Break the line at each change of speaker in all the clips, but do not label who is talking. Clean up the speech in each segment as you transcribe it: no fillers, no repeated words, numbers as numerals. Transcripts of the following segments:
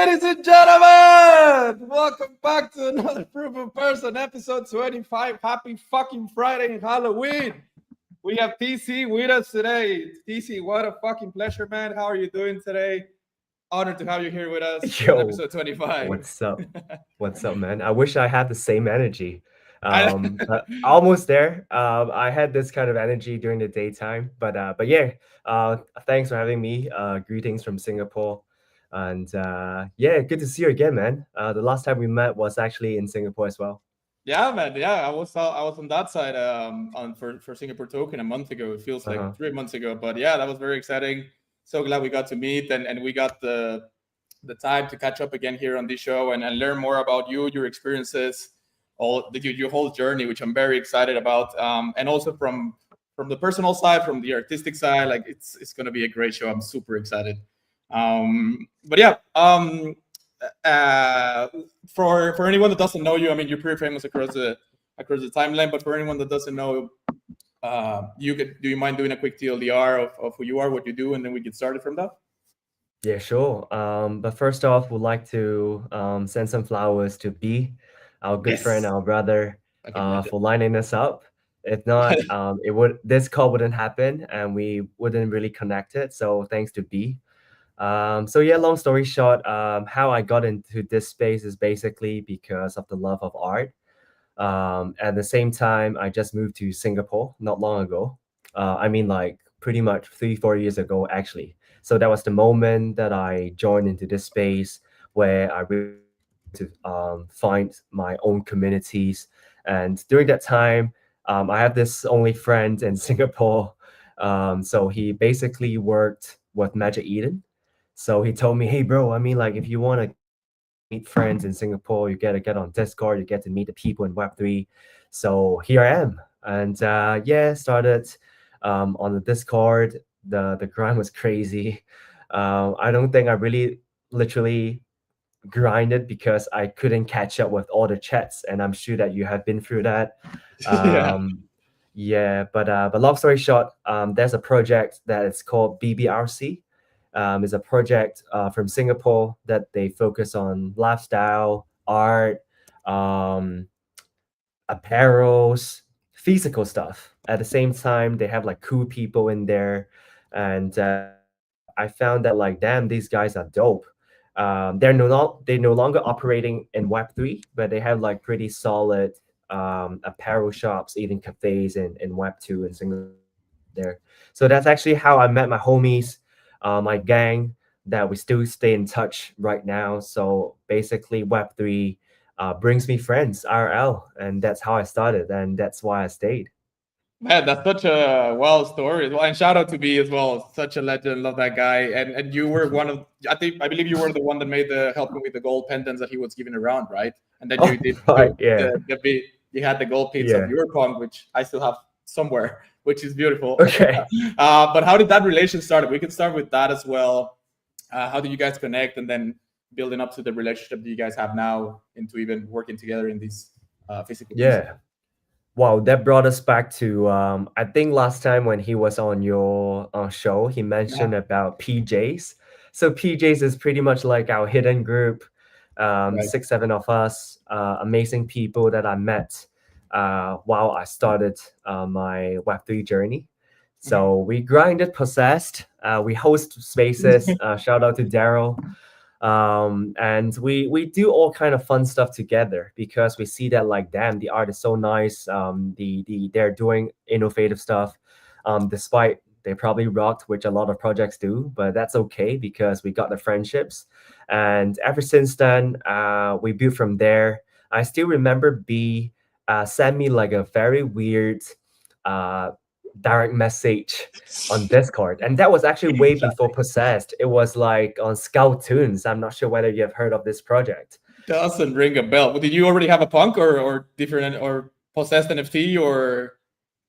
Ladies and gentlemen, welcome back to another Proof of Person, episode 25. Happy fucking Friday and Halloween. We have TC with us today. TC, what a fucking pleasure, man. How are you doing today? Honored to have you here with us on
Yo,
episode 25.
what's up? What's up, man? I wish I had the same energy.
I,
But almost there. I had this kind of energy during the daytime, but yeah. Thanks for having me. Greetings from Singapore, and yeah, good to see you again, man. The last time we met was actually in Singapore as well.
yeah, man. Yeah, I was on that side on for Singapore Token a month ago. It feels like
Uh-huh.
3 months ago, but yeah, that was very exciting. So glad we got to meet and we got the time to catch up again here on this show and learn more about you, your experiences, your whole journey, which I'm very excited about. And also from the personal side, from the artistic side, like it's gonna be a great show. I'm super excited. But yeah, uh, for anyone that doesn't know you, I mean, you're pretty famous across the timeline. But for anyone that doesn't know, do you mind doing a quick TLDR of who you are, what you do, and then we get started from that?
Yeah, sure. But first off, would like to send some flowers to B, our good friend,
Yes,
our brother,
fucking legend.
for lining us up. If not, it would this call wouldn't happen and we wouldn't really connect it. So thanks to B. So yeah, long story short, how I got into this space is basically because of the love of art. At the same time, I just moved to Singapore not long ago. I mean, like pretty much 3, 4 years ago, actually. So that was the moment that I joined into this space where I really to find my own communities. And during that time, I have this only friend in Singapore. So he basically worked with Magic Eden. So he told me, hey, bro, I mean, like, if you want to meet friends in Singapore. You get to get on Discord. You get to meet the people in Web3. So here I am, and yeah, started on the Discord. The grind was crazy. I don't think I really literally grinded because I couldn't catch up with all the chats, and I'm sure that you have been through that.
Yeah.
Um, yeah, but long story short, there's a project that is called BBRC. Is a project from Singapore that they focus on lifestyle, art, um, apparels, physical stuff. At the same time, they have like cool people in there, and I found that like, damn, these guys are dope. They're no longer operating in Web3, but they have like pretty solid apparel shops, even cafes in Web2 in Singapore there. So that's actually how I met my homies, my gang that we still stay in touch right now. So basically, Web3 brings me friends, RL, and that's how I started, and that's why I stayed.
Man, that's such a wild story. Well, and shout out to B as well. Such a legend. Love that guy. And you were one of I believe you were the one that made the help him with the gold pendants that he was giving around, right? And then you
Oh,
did
right, yeah,
you had the gold pins of
yeah.
your punk, which I still have somewhere, which is beautiful.
Okay.
But how did that relation start? We can start with that as well. How did you guys connect, and then building up to the relationship that you guys have now into even working together in these physical pieces?
Yeah. Wow, that brought us back to I think last time when he was on your show, he
Yeah,
mentioned about PJs. So PJs is pretty much like our hidden group,
right.
6, 7 of us, amazing people that I met while I started my Web3 journey.
Mhm.
So we grinded, possessed, we host spaces. Shout out to Daryl, and we do all kind of fun stuff together because we see that like, damn, the art is so nice. They're doing innovative stuff, despite they probably rocked, which a lot of projects do, but that's okay because we got the friendships. And ever since then, we built from there. I still remember B sent me like a very weird uh direct message on Discord. And that was actually way before Possessed. It was like on Scout Tunes. I'm not sure whether you have heard of this project.
Doesn't ring a bell. Did you already have a punk or different or possessed NFT or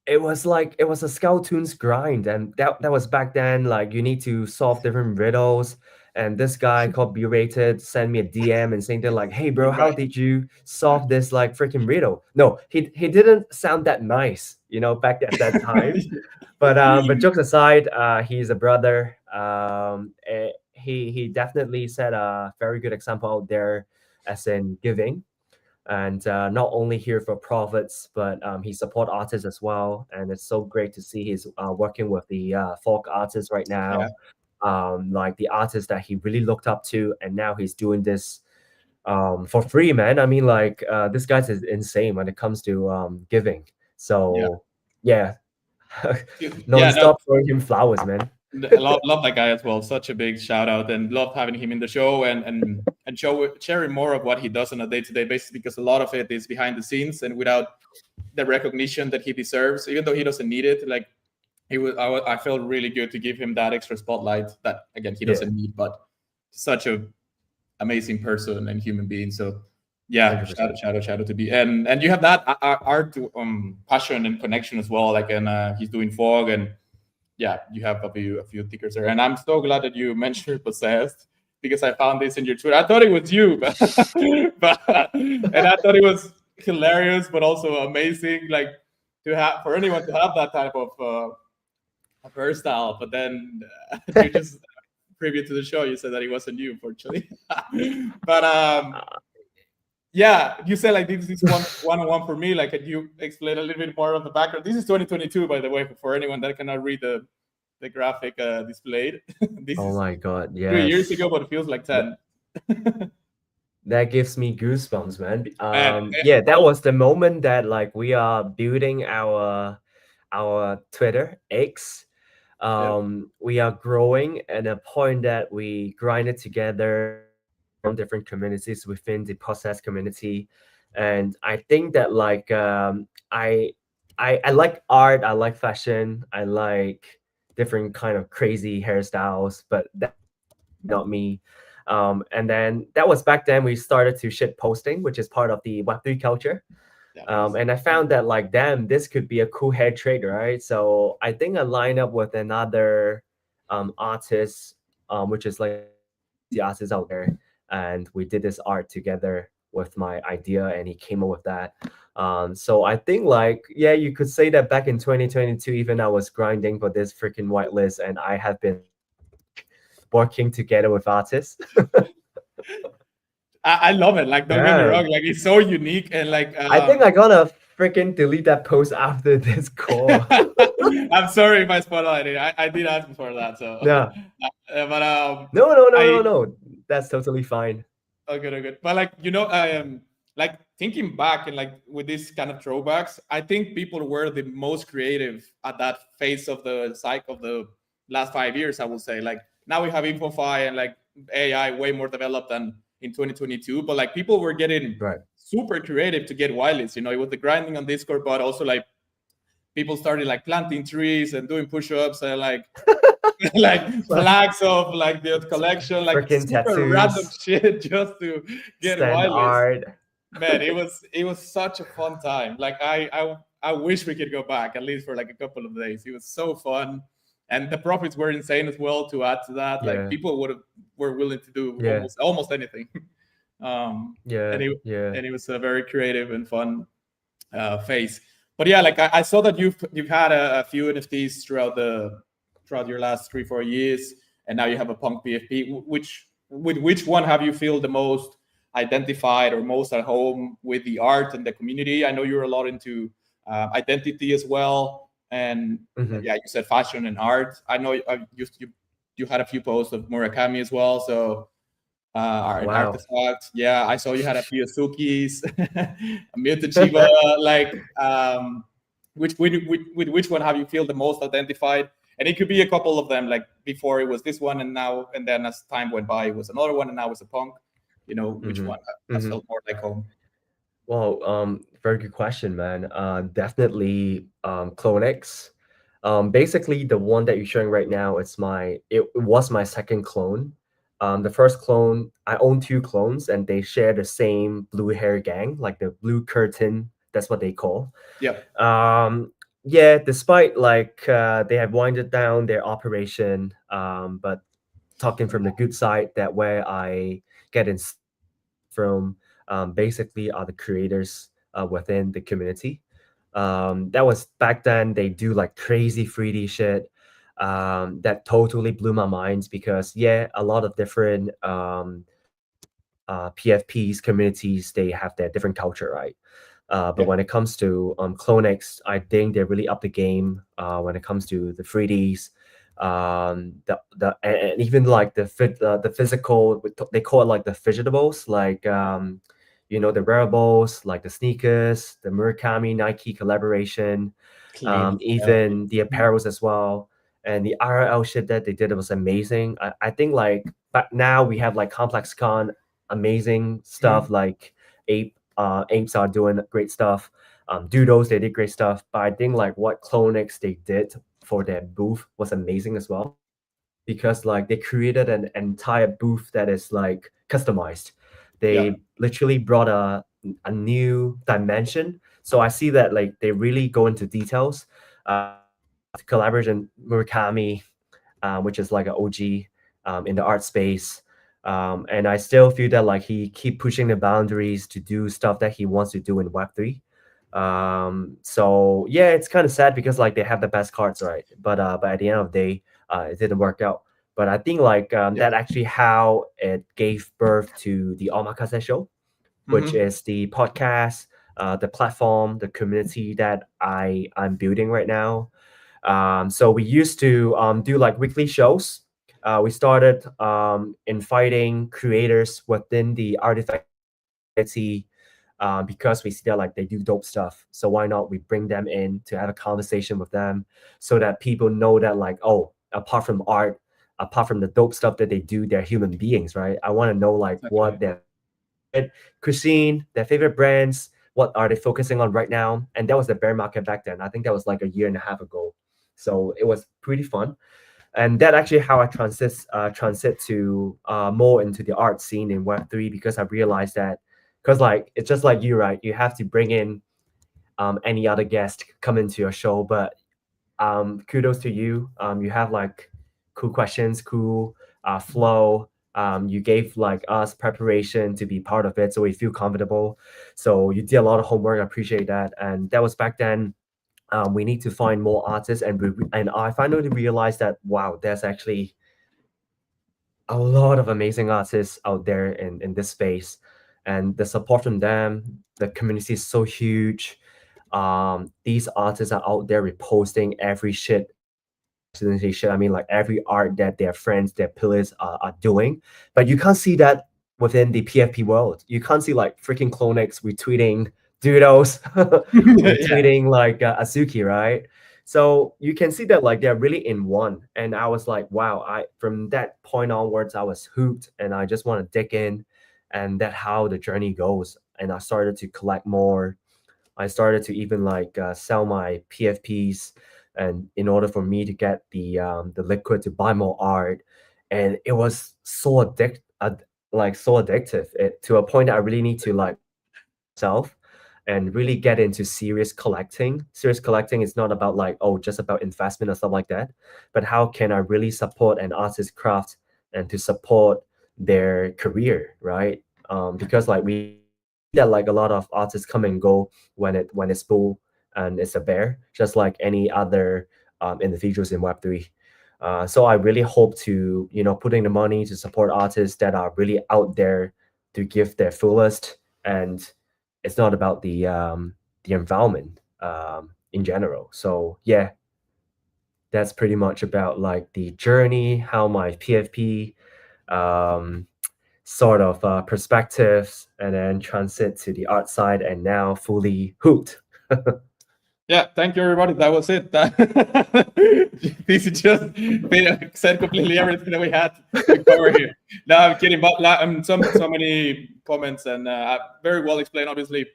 It was a Scout Tunes grind, and that was back then. Like you need to solve different riddles. And this guy called B Rated sent me a DM and saying that like, hey bro, how
right?
did you solve this like freaking riddle? No, he didn't sound that nice, back at that time. But jokes aside, he's a brother. he definitely set a very good example out there, as in giving, and not only here for profits, but he support artists as well. And it's so great to see he's working with the folk artists right
Yeah,
now, like the artists that he really looked up to, and now he's doing this for free, man. I mean, like this guy's is insane when it comes to giving.
yeah,
So yeah,
yeah. No,
non-stop throwing him flowers, man.
I love that guy as well. Such a big shout out, and love having him in the show and sharing more of what he does on a day to day basis, because a lot of it is behind the scenes and without the recognition that he deserves, even though he doesn't need it. Like I felt really good to give him that extra spotlight that again he
Yeah,
doesn't need, but such a amazing person and human being. So yeah,
100%.
shout out to be, and you have that art passion and connection as well. Like, and he's doing fog, and yeah, you have a few tickers there, and I'm so glad that you mentioned possessed, because I found this in your Twitter. I thought it was you, and I thought it was hilarious, but also amazing. Like to have for anyone to have that type of hairstyle, but then you just preview to the show, you said that it wasn't you, unfortunately. But yeah, you said like this is one-on-one for me. Like, can you explain a little bit more of the background? This is 2022, by the way, for anyone that cannot read the graphic displayed. This
Oh
is
my God,
3 years
yes.
ago, but it feels like
Th-
10.
That gives me goosebumps, man.
And
Yeah, that was the moment that like we are building our Twitter X.
yeah,
We are growing at a point that we grinded together from different communities within the process community, and I think that like I like art, I like fashion, I like different kind of crazy hairstyles, but that's not me. And then that was back then we started to shit posting, which is part of the Web3 culture.
yeah, nice.
And I found that like, damn, this could be a cool head trade, right? So I think I lined up with another artist, which is like one of the crazy artists out there, and we did this art together with my idea, and he came up with that. So I think like, yeah, you could say that back in 2022, even I was grinding for this freaking whitelist, and I have been like working together with artists.
I love it. Like, don't get me wrong.
Damn.
Like, it's so unique and like
I think I gotta freaking delete that post after this call.
I'm sorry if I spoiled it. I did ask for that, so
Yeah.
but
No, no, no,
I
no, no. That's totally fine.
oh, good, oh, good. But like I am like thinking back and like with these kind of throwbacks, I think people were the most creative at that phase of the cycle of the last 5 years. I would say like now we have Info5 and like AI way more developed than in 2022. But like people were getting
Right.
super creative to get wireless. You know, it was the grinding on Discord, but also like people started like planting trees and doing push-ups and like like flags of like the collection, like
Freaking
super random
tattoos,
shit just to get
stand
wireless.
art.
Man, it was such a fun time. Like I wish we could go back at least for like a couple of days. It was so fun, and the profits were insane as well. To add to that, like
Yeah,
people were willing to do
yeah,
almost anything. um, and
yeah,
it
yeah.
and it was a very creative and fun phase. But yeah, like I saw that you've had a few NFTs throughout your last 3-4 years, and now you have a Punk PFP. Which one have you feel the most identified or most at home with the art and the community? I know you're a lot into identity as well, and
Hmm.
yeah, you said fashion and art. I know you had a few posts of Murakami as well, so an
Wow.
artifact. Yeah, I saw you had a few Azukis, a Mutant Chiba. Like, with which one have you feel the most identified? And it could be a couple of them. Like before it was this one, and now and then as time went by, it was another one, and now it's a punk. You know, which
Hmm.
one has
Hmm.
felt more like home?
Well, very good question, man. Definitely Clone X. Basically the one that you're showing right now, it was my second clone. The first clone, I own two clones and they share the same blue hair gang, like the blue curtain, that's what they call.
Yep.
Yeah, despite like they have winded down their operation, but talking from the good side, that where I get inspiration from, basically are the creators within the community. That was back then. They do like crazy 3D shit. that totally blew my mind because yeah, a lot of different PFPs communities, they have their different culture, right? But
Yeah.
when it comes to Clonex, I think they really up the game when it comes to the 3Ds, and even like the physical. They call it like the fidgetables, like the wearables, like the sneakers, the Murakami Nike collaboration,
Clean. Yeah.
even the apparels as well. And the IRL shit that they did was amazing. I think like, but now we have like Complex Con, amazing
Mhm.
stuff like apes are doing great stuff. Doodles, they did great stuff. But I think like what Clonix they did for their booth was amazing as well because like they created an entire booth that is like customized.
Yeah.
They literally brought a new dimension. So I see that like they really go into details. Collaboration Murakami, which is like an OG in the art space. And I still feel that like he keep pushing the boundaries to do stuff that he wants to do in Web3. So yeah, it's kind of sad because like they have the best cards, right? But at the end of the day, it didn't work out. But I think like
Yeah.
that actually how it gave birth to the Omakase show, which
Hmm.
is the podcast, the platform, the community that I'm building right now. So we used to do like weekly shows. We started inviting creators within the artifact community because we see that like they do dope stuff. So why not we bring them in to have a conversation with them so that people know that like, oh, apart from art, apart from the dope stuff that they do, they're human beings, right? I want to know like what
Exactly.
their favorite cuisine, their favorite brands, what are they focusing on right now. And that was the bear market back then. I think that was like a year and a half ago. So it was pretty fun. And that actually how I transit to more into the art scene in Web3 because I realized that because like it's just like you, right? You have to bring in any other guest come into your show, but kudos to you. You have like cool questions, cool flow. You gave like us preparation to be part of it, so we feel comfortable. So you did a lot of homework. I appreciate that, and that was back then. We need to find more artists, and I finally realized that wow, there's actually a lot of amazing artists out there in this space, and the support from them, the community is so huge. These artists are out there reposting every shit, accidentally shit. I mean, like every art that their friends, their pillars are doing, but you can't see that within the PFP world. You can't see like freaking Clonex retweeting Doodles,
Yeah.
retweeting like Azuki, right? So you can see that like they're really in one. And I was like, wow, I from that point onwards, I was hooked and I just want to dig in. And that how the journey goes. And I started to collect more. I started to even like sell my PFPs, and in order for me to get the liquid to buy more art, and it was so addictive to a point that I really need to like self and really get into serious collecting. Serious collecting is not about like, oh, just about investment or stuff like that, but how can I really support an artist's craft and to support their career, right? Because like we see that like a lot of artists come and go when it's full and it's a bear, just like any other individuals in Web3. So I really hope to, putting the money to support artists that are really out there to give their fullest, and it's not about the environment in general. So yeah, that's pretty much about like the journey, how my PFP um, sort of perspectives, and then transit to the art side, and now fully hooked.
Yeah, thank you, everybody. That was it. This is just said completely everything that we had to cover here. No, I'm kidding, but so many comments and very well explained, obviously.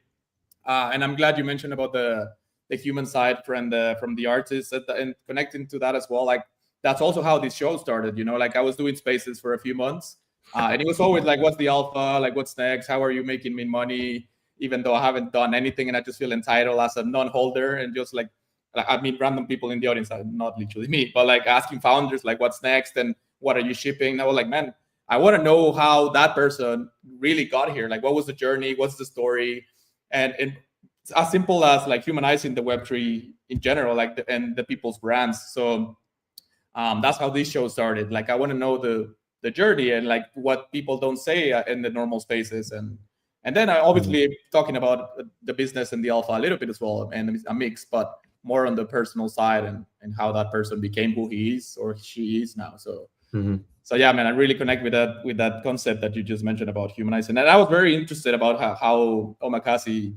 And I'm glad you mentioned about the human side from the artists and connecting to that as well. Like that's also how this show started. Like I was doing spaces for a few months, and it was always like, "What's the alpha? Like, what's next? How are you making me money?" Even though I haven't done anything, and I just feel entitled as a non-holder, and just like I mean, random people in the audience, not literally me, but like asking founders, like, "What's next?" and "What are you shipping?" And I was like, "Man, I want to know how that person really got here. Like, what was the journey? What's the story?" And as simple as like humanizing the Web3 in general, like and the people's brands. So That's how this show started. Like, I want to know the journey and like what people don't say in the normal spaces, and then I
Mhm.
obviously talking about the business and the alpha a little bit as well, and a mix, but more on the personal side, and how that person became who he is or she is now.
Mhm.
So yeah, man, I really connect with that concept that you just mentioned about humanizing, and I was very interested about how omakase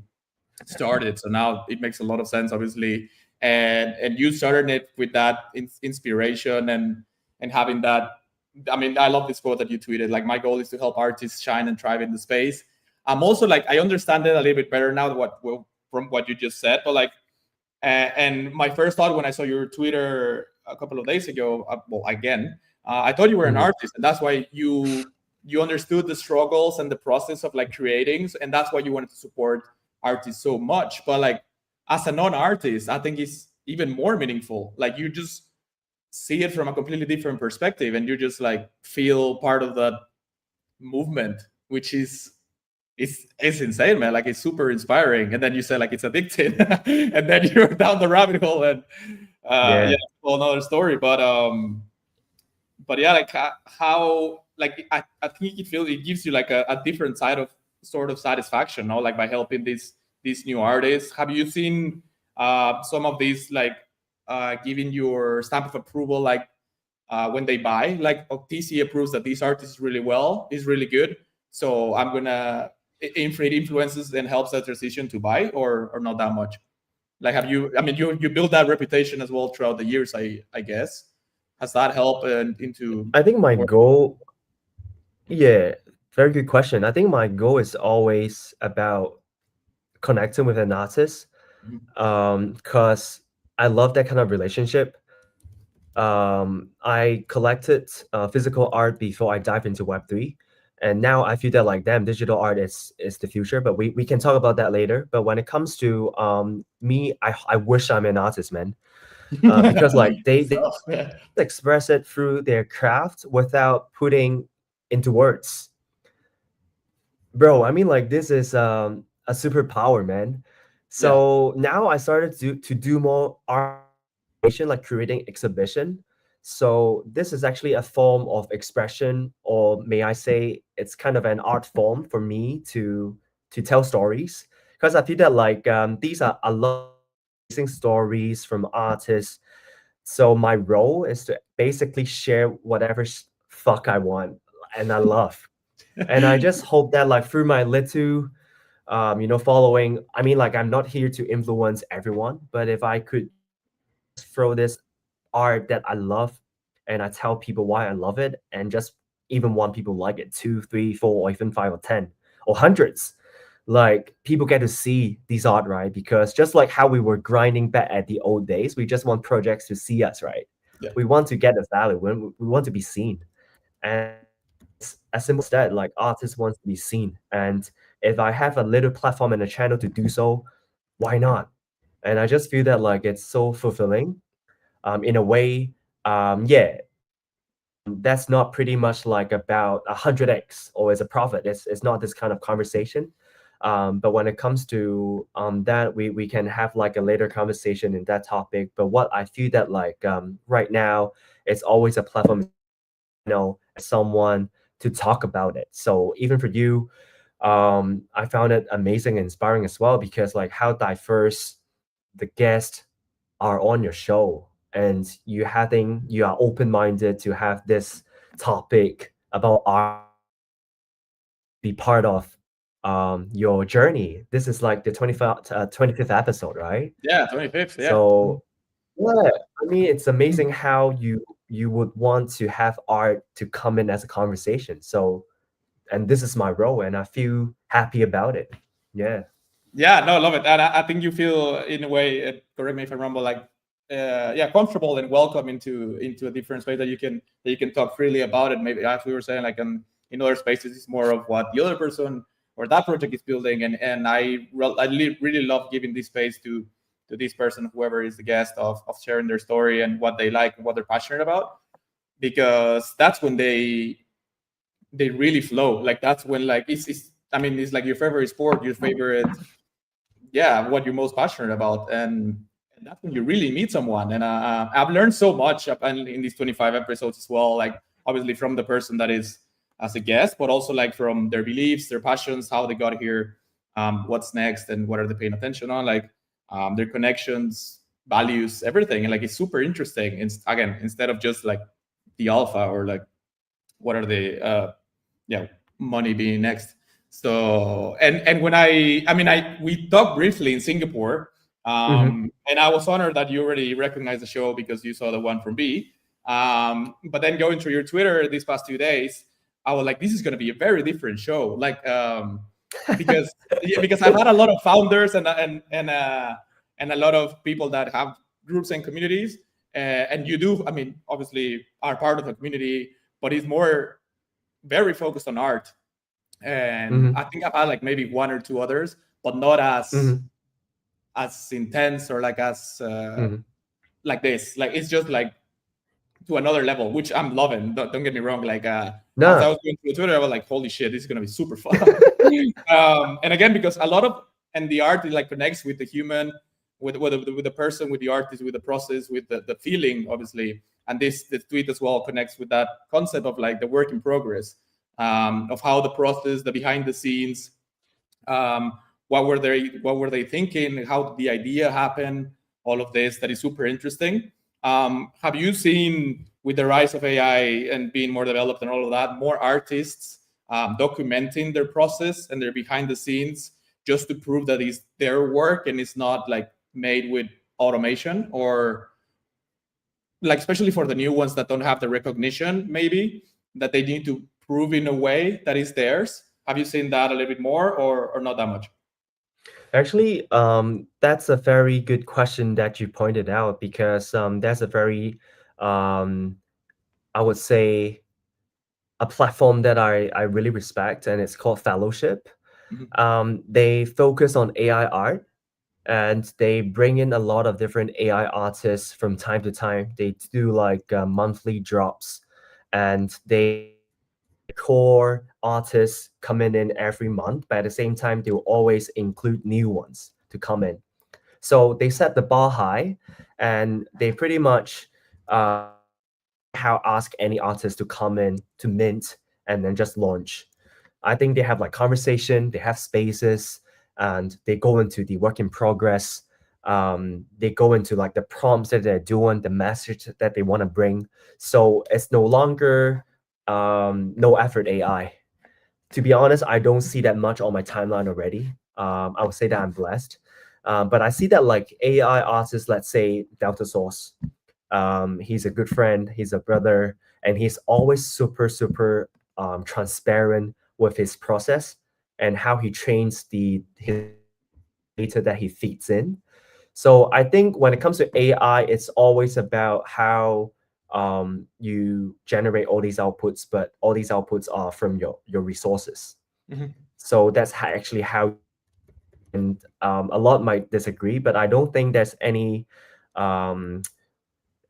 started. So now it makes a lot of sense, obviously, and you started it with that inspiration and having that. I mean, I love this quote that you tweeted. Like, my goal is to help artists shine and thrive in the space. I'm also like, I understand it a little bit better now from what you just said, but like, and my first thought when I saw your Twitter a couple of days ago, well, again, I thought you were an
Mhm.
artist, and that's why you understood the struggles and the process of like creating, and that's why you wanted to support artists so much. But like, as a non-artist, I think it's even more meaningful. Like, you just see it from a completely different perspective, and you just like feel part of that movement, which is it's insane, man. Like, it's super inspiring. And then you say like it's addicting, and then you're down the rabbit hole, and yeah,
Yeah.
it's a whole another story. But yeah, like how like I think it gives you like a different side of sort of satisfaction, no? Like, by helping these new artists. Have you seen some of these like giving your stamp of approval, like when they buy, like, oh, TC approves that this artist is really good, so I'm gonna it influences and helps that decision to buy, or not that much? Like, have you, I mean, you build that reputation as well throughout the years, I guess. Has that helped into
I think my
more?
goal, yeah, very good question. I think my goal is always about connecting with an artist,
Mhm.
because I love that kind of relationship. I collected physical art before I dive into Web3, and now I feel that like damn, digital art is the future. But we can talk about that later. But when it comes to me, I wish I'm an artist, man, because like they
So, yeah.
express it through their craft without putting into words. Bro, I mean, like this is a superpower, man.
Yeah.
So now I started to do more art creation, like creating exhibition. So this is actually a form of expression, or may I say, it's kind of an art form for me to tell stories. Because I feel that like these are a lot of amazing stories from artists. So my role is to basically share whatever fuck I want and I love. And I just hope that like through my little following, I mean, like I'm not here to influence everyone, but if I could just throw this art that I love and I tell people why I love it, and just even one people like it, two, three, four, or even five or 10 or hundreds, like people get to see these art, right? Because just like how we were grinding back at the old days, we just want projects to see us, right?
Yeah.
We want to get a value, we want to be seen. And it's as simple as that. Like artists want to be seen, and if I have a little platform and a channel to do so, why not? And I just feel that like it's so fulfilling. In a way, yeah, that's not pretty much like about 100x or as a profit. It's not this kind of conversation. But when it comes to that, we can have like a later conversation in that topic. But what I feel that like right now, it's always a platform, someone to talk about it. So even for you, I found it amazing and inspiring as well, because like how diverse the guests are on your show, and you are open-minded to have this topic about art be part of your journey. This is like the 25th episode, right?
Yeah, 25th. Yeah.
So yeah, I mean, it's amazing how you would want to have art to come in as a conversation. So, and this is my role, and I feel happy about it. Yeah.
Yeah, no, I love it. And I think you feel in a way, correct me if I'm wrong, but like, yeah, comfortable and welcome into a different space that you can talk freely about it. Maybe, as we were saying, like in other spaces, it's more of what the other person or that project is building, and really love giving this space to this person, whoever is the guest, of sharing their story and what they like and what they're passionate about, because that's when they really flow. Like, that's when like it's I mean, it's like your favorite sport, your favorite, yeah, what you're most passionate about. And that's when you really meet someone. And I've learned so much in these 25 episodes as well. Like obviously from the person that is as a guest, but also like from their beliefs, their passions, how they got here, what's next, and what are they paying attention on, like their connections, values, everything. And like it's super interesting. And again, instead of just like the alpha or like what are the yeah, money being next. So and when I mean we talked briefly in Singapore,
Mm-hmm.
and I was honored that you already recognized the show because you saw the one from B. But then going through your Twitter these past 2 days, I was like, this is going to be a very different show, like because yeah, because I've had a lot of founders and a lot of people that have groups and communities, and you do, I mean, obviously are part of the community, but it's more very focused on art. And
Mm-hmm.
I think I've had like maybe one or two others, but not
Mm-hmm.
as intense or like as
Mm-hmm.
like this. Like it's just like to another level, which I'm loving. Don't get me wrong. Like as I
No.
was going through Twitter, I was like, holy shit, this is gonna be super fun. And again, because a lot of and the art it like connects with the human, with the person, with the artist, with the process, with the feeling, obviously. And this tweet as well connects with that concept of like the work in progress, of how the process, the behind the scenes, um, what were they thinking, how did the idea happen, all of this that is super interesting. Have you seen with the rise of AI and being more developed and all of that, more artists documenting their process and their behind the scenes just to prove that it's their work and it's not like made with automation, or like especially for the new ones that don't have the recognition maybe that they need to prove in a way that is theirs? Have you seen that a little bit more, or not that much?
Actually, that's a very good question that you pointed out because that's a very, um, I would say, a platform that I really respect, and it's called Fellowship.
Mhm.
They focus on AI art, and they bring in a lot of different AI artists from time to time. They do like monthly drops, and they core artists coming in every month, but at the same time, they'll always include new ones to come in. So they set the bar high, and they pretty much how ask any artist to come in to mint and then just launch. I think they have like conversation, they have spaces, and they go into the work in progress. They go into like the prompts that they're doing, the message that they want to bring. So it's no longer no effort AI. To be honest, I don't see that much on my timeline already. I would say that I'm blessed. But I see that like AI artists, let's say Delta Source, he's a good friend, he's a brother, and he's always super transparent with his process and how he trains the his data that he feeds in. So I think when it comes to AI, it's always about how you generate all these outputs, but all these outputs are from your resources.
Mhm.
So that's actually how. And a lot might disagree, but I don't think there's any um,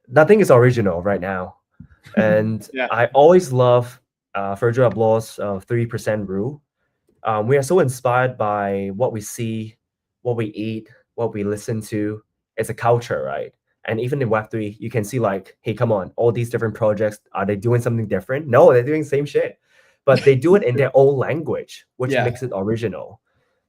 nothing is original right now. And
Yeah.
I always love Virgil Abloh's 3% rule. We are so inspired by what we see, what we eat, what we listen to. It's a culture, right? And even in Web3, you can see like, hey, come on, all these different projects, are they doing something different? No, they're doing the same shit. But they do it in their own language, which
Yeah.
makes it original.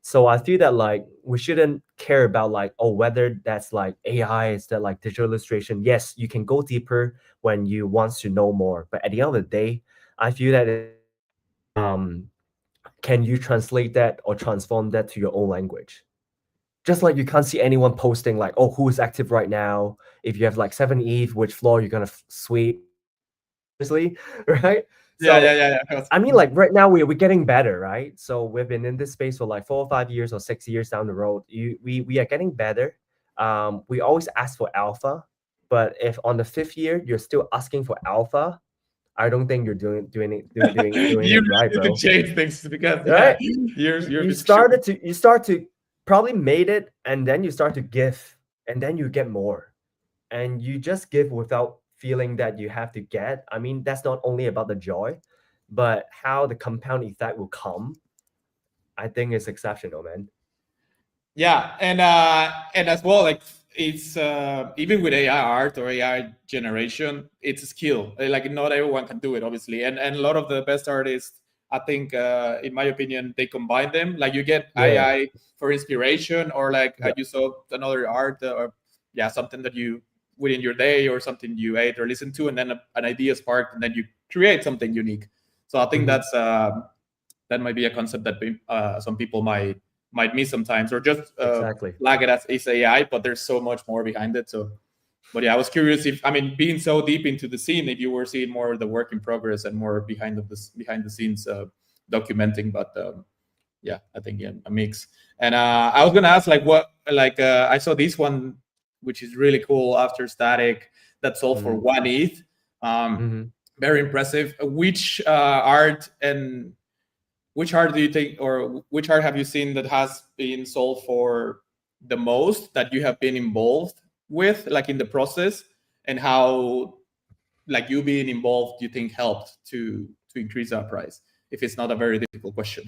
So I feel that like we shouldn't care about like, oh, whether that's like AI, is that like digital illustration. Yes, you can go deeper when you want to know more. But at the end of the day, I feel that um can you translate that or transform that to your own language? Just like you can't see anyone posting like, oh, who is active right now? If you have like 7 ETH, which floor you're gonna sweep, obviously, right?
Yeah, yeah,
So
yeah, yeah.
I mean, like right now we're getting better, right? So we've been in this space for like 4 or 5 years or 6 years down the road. We are getting better. We always ask for alpha, but if on the 5th year you're still asking for alpha, I don't think you're doing
You
it
really
right,
need to
bro.
change things because yeah,
Right?
you're
You
sure.
start to probably made it, and then you start to give, and then you get more, and you just give without feeling that you have to get. I mean, that's not only about the joy, but how the compound effect will come. I think is exceptional, man.
Yeah, and as well, like it's even with AI art or AI generation, it's a skill. Like not everyone can do it, obviously, and a lot of the best artists, I think, in my opinion, they combine them. Like you get
Yeah,
AI for inspiration, or like
yeah,
you saw another art, or yeah, something that you within your day or something you ate or listened to, and then an idea sparked, and then you create something unique. So I think
mhm,
that might be a concept that some people might miss sometimes, or just
exactly.
flag it as is AI, but there's so much more behind it. So, but yeah, I was curious if, I mean, being so deep into the scene, if you were seeing more of the work in progress and more behind the scenes documenting. But yeah, I think yeah, a mix. And I was gonna ask like what like I saw this one which is really cool after Static that sold for
Mhm,
1 ETH. Um,
mhm.
Very impressive. Which art and which art do you think, or which art have you seen that has been sold for the most that you have been involved with, like in the process, and how, like you being involved, do you think helped to increase that price? If it's not a very difficult question,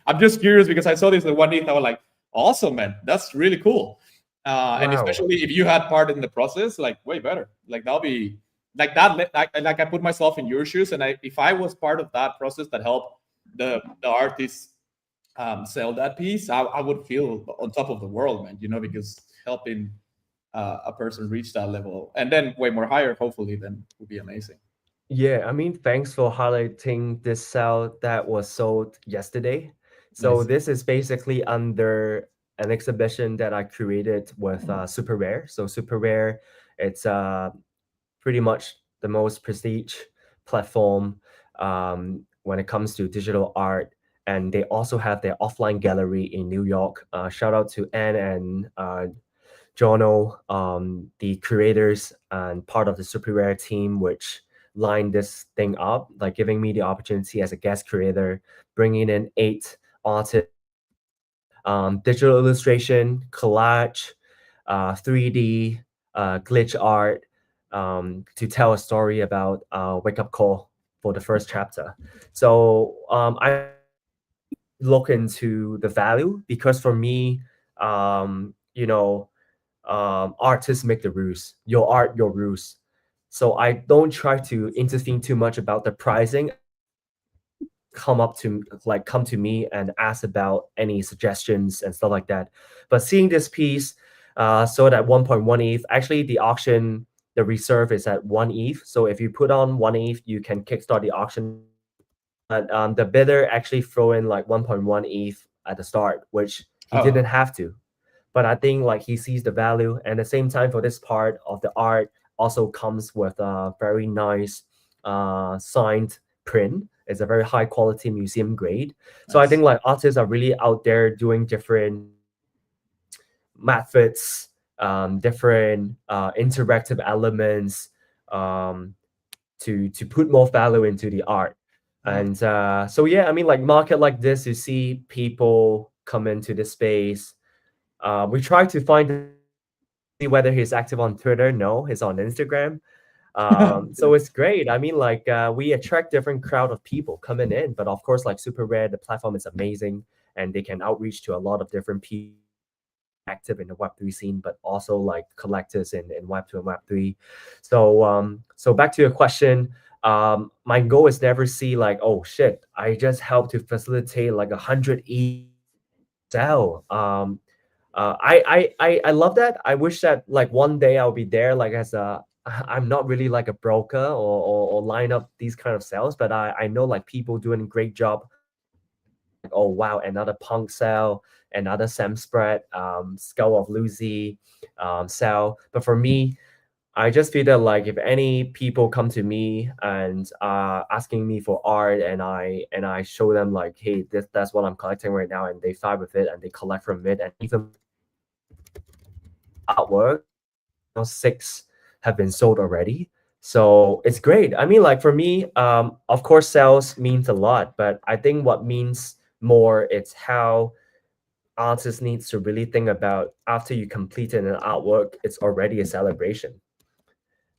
I'm just curious because I saw this the 1 ETH. I was like, awesome, man, that's really cool. And
Wow.
especially if you had part in the process, like way better. Like that'll be like that. Like I put myself in your shoes, and if I was part of that process that helped the artist sell that piece, I would feel on top of the world, man. Because helping a person reach that level and then way more higher, hopefully, then would be amazing.
Yeah, I mean, thanks for highlighting this cell that was sold yesterday. So
Nice.
this is basically under an exhibition that I created with Super Rare. So Super Rare, it's pretty much the most prestige platform when it comes to digital art. And they also have their offline gallery in New York. Shout out to Anne and Jono, the creators and part of the Super Rare team, which lined this thing up, like giving me the opportunity as a guest creator, bringing in 8 artists, digital illustration, collage, 3D, glitch art, to tell a story about Wake Up Call for the first chapter. So I look into the value because for me, you know, artists make the rules. Your art, your rules. So I don't try to intervene too much about the pricing. Come to me and ask about any suggestions and stuff like that. But seeing this piece, sold at 1.1 ETH. Actually, the auction, the reserve is at 1 ETH. So if you put on 1 ETH, you can kickstart the auction. But the bidder actually throw in like 1.1 ETH at the start, which he didn't
Oh,
have to. But I think like he sees the value, and at the same time for this part of the art also comes with a very nice signed print. It's a very high quality museum grade. So I
nice.
think like artists are really out there doing different methods, different interactive elements, um, to put more value into the art.
Mhm.
And so yeah, I mean like market like this, you see people come into this space. We try to find see whether he's active on Twitter. No, he's on Instagram. So it's great. I mean, like we attract different crowd of people coming in, but of course, like Super Rare, the platform is amazing, and they can outreach to a lot of different people active in the Web3 scene, but also like collectors in Web2 and Web3. So back to your question. My goal is never see like, oh shit, I just helped to facilitate like 100 sell. I love that. I wish that like one day I'll be there like as a I'm not really like a broker or line up these kind of sales, but I know like people doing a great job. Like, oh wow, another punk sell, another Sam spread, Skull of Lucy sell. But for me, I just feel that like if any people come to me and asking me for art and I show them like, hey, that's what I'm collecting right now, and they vibe with it and they collect from it, and even artwork, 6 have been sold already. So it's great. I mean, like for me, of course, sales means a lot, but I think what means more it's how artists needs to really think about after you completed an artwork, it's already a celebration.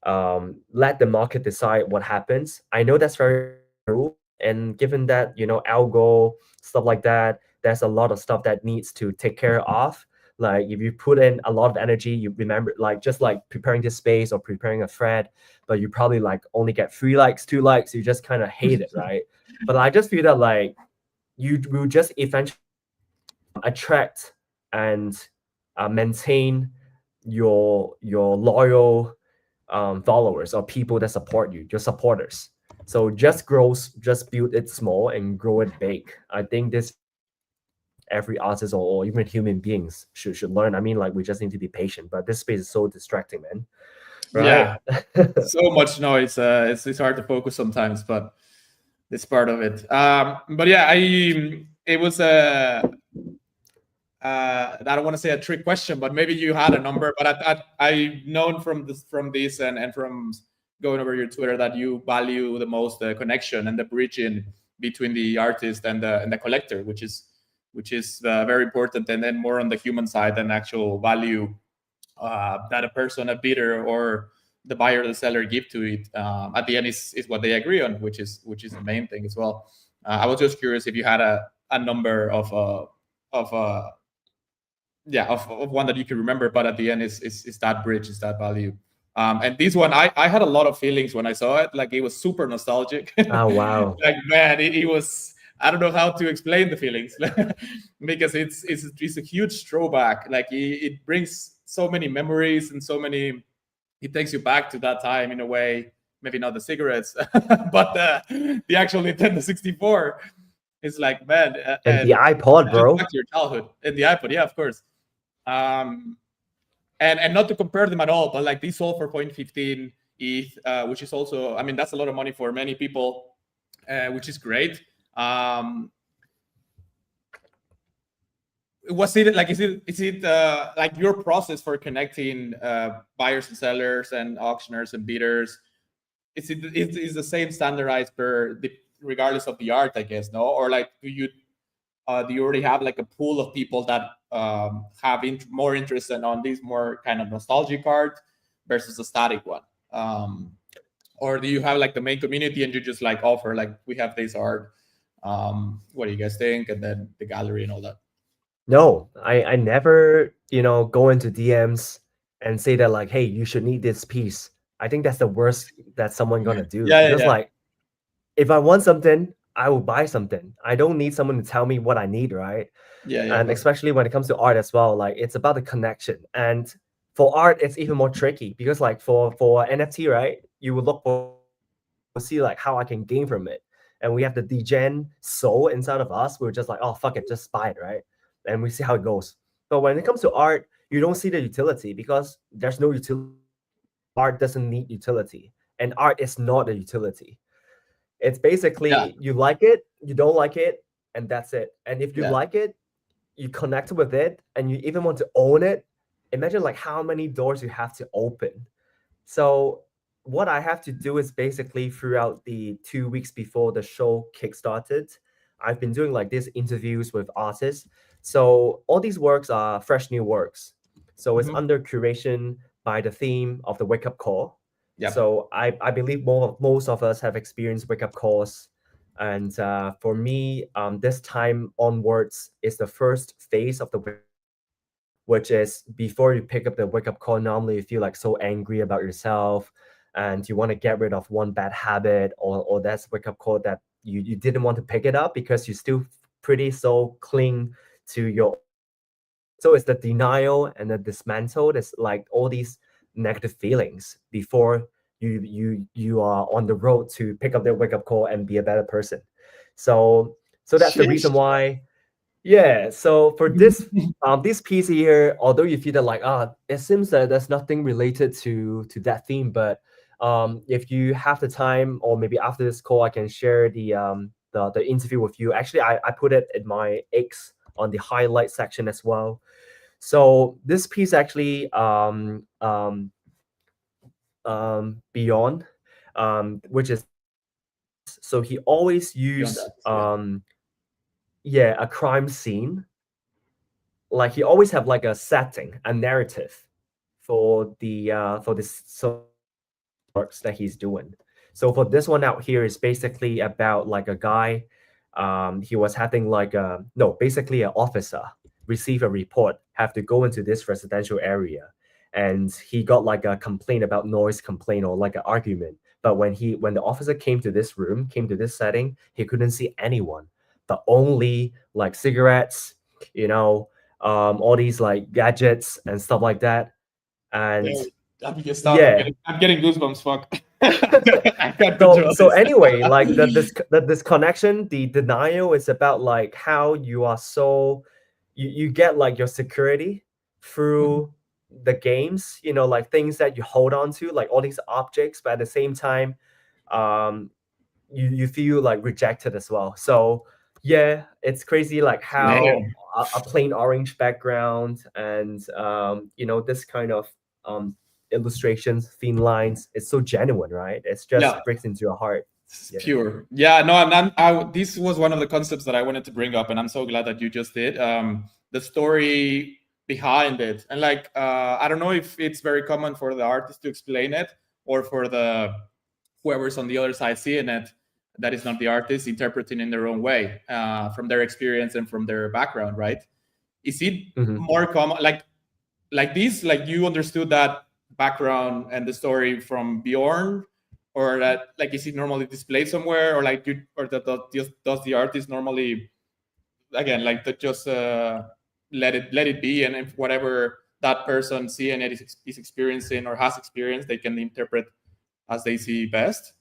Let the market decide what happens. I know that's very true, and given that algo stuff like that, there's a lot of stuff that needs to take care of. Like if you put in a lot of energy, you remember like just like preparing this space or preparing a thread, but you probably like only get 3 likes, 2 likes, you just kind of hate it, right? But I just feel that like you will just eventually attract and maintain your loyal followers or people that support you, your supporters. So just build it small and grow it big. I think this every artist or even human beings should learn. I mean, like we just need to be patient. But this space is so distracting, man. Right?
Yeah, so much noise. It's hard to focus sometimes, but it's part of it. But yeah, it was I don't want to say a trick question, but maybe you had a number. But I known from this and from going over your Twitter that you value the most the connection and the bridging between the artist and the collector, which is very important. And then more on the human side than actual value that a person, a bidder, or the buyer or the seller give to it. At the end is what they agree on, which is the main thing as well. I was just curious if you had a number of yeah of one that you can remember, but at the end is that bridge, is that value. And this one, I had a lot of feelings when I saw it. Like it was super nostalgic.
Oh wow.
Like man, it was. I don't know how to explain the feelings because it's a huge throwback. Like it brings so many memories and so many. It takes you back to that time in a way. Maybe not the cigarettes, but the actual Nintendo 64. It's like man,
And the
and
iPod,
just
bro.
back to your childhood and the iPod. Yeah, of course. Um, and not to compare them at all, but like these sold for 0.15 ETH, which is also, I mean, that's a lot of money for many people, which is great. Um, was it like is it like your process for connecting buyers and sellers and auctioneers and bidders? Is the same standardized regardless of the art, I guess, no? Or like do you already have like a pool of people that have more interest on these more kind of nostalgic art versus a static one? Or do you have like the main community and you just like offer like we have this art? What do you guys think? And then the gallery and all that.
No, I never, go into DMs and say that like, hey, you should need this piece. I think that's the worst that someone gonna do
Yeah, yeah,
because
yeah,
like if I want something, I will buy something. I don't need someone to tell me what I need, right?
yeah, yeah. Of
And
course.
especially when it comes to art as well, like it's about the connection. And for art, it's even more tricky because like for NFT, right? You would look for see like how I can gain from it. And we have the degen soul inside of us. We're just like, oh fuck it, just buy it, right? And we see how it goes. But when it comes to art, you don't see the utility because there's no utility. Art doesn't need utility, and art is not a utility. It's
Yeah,
basically you like it, you don't like it, and that's it. And if you
yeah,
like it, you connect with it, and you even want to own it. Imagine like how many doors you have to open. So what I have to do is basically throughout the 2 weeks before the show kickstarted, I've been doing like these interviews with artists. So all these works are fresh new works. So it's
hmm,
under curation by the theme of the wake up call.
yeah.
So I believe most of us have experienced wake up calls. And for me, this time onwards is the first phase of the which is before you pick up the wake up call, normally you feel like so angry about yourself and you want to get rid of one bad habit or that's wake up call that you didn't want to pick it up because you still pretty so cling to your so it's the denial and the dismantle. It's like all these negative feelings before you are on the road to pick up the wake up call and be a better person. So that's the reason
Sheesh.
why yeah, so for this piece here, although you feel that like it seems that there's nothing related to that theme, but if you have the time or maybe after this call, I can share the interview with you. Actually, I put it in my X on the highlight section as well. So this piece actually beyond which is so he always
Beyond
use
that, yeah.
yeah a crime scene like he always have like a setting, a narrative for this so works that he's doing. So for this one out here is basically about like a guy. He was having like a no, basically an officer. receive a report, have to go into this residential area, and he got like a complaint about noise complaint or like an argument. But when the officer came to this room, came to this setting, he couldn't see anyone, but only like cigarettes, you know, all these like gadgets and stuff like that. And
Yeah, I'm just stop.
yeah,
I'm getting goosebumps. Fuck. I can't control
so
this.
anyway, like the disconnection, the denial is about like how you are so you get like your security through the games, like things that you hold on to, like all these objects, but at the same time, um, you feel like rejected as well. So yeah, it's crazy like how
Damn.
a plain orange background and this kind of um illustrations, thin lines, it's so genuine, right? It's
Yeah.
just breaks into your heart.
It's
Yeah.
pure. Yeah, no, this was one of the concepts that I wanted to bring up, and I'm so glad that you just did. The story behind it, and like, I don't know if it's very common for the artist to explain it, or for the whoever's on the other side seeing it, that is not the artist interpreting in their own way, from their experience and from their background, right? Is it
Mhm.
more common, like this, like you understood that background and the story from Bjorn, or that, like, is it normally displayed somewhere, or like you, or that does the artist normally, again, like, that just let it be, and if whatever that person seeing it is experiencing or has experienced, they can interpret as they see best,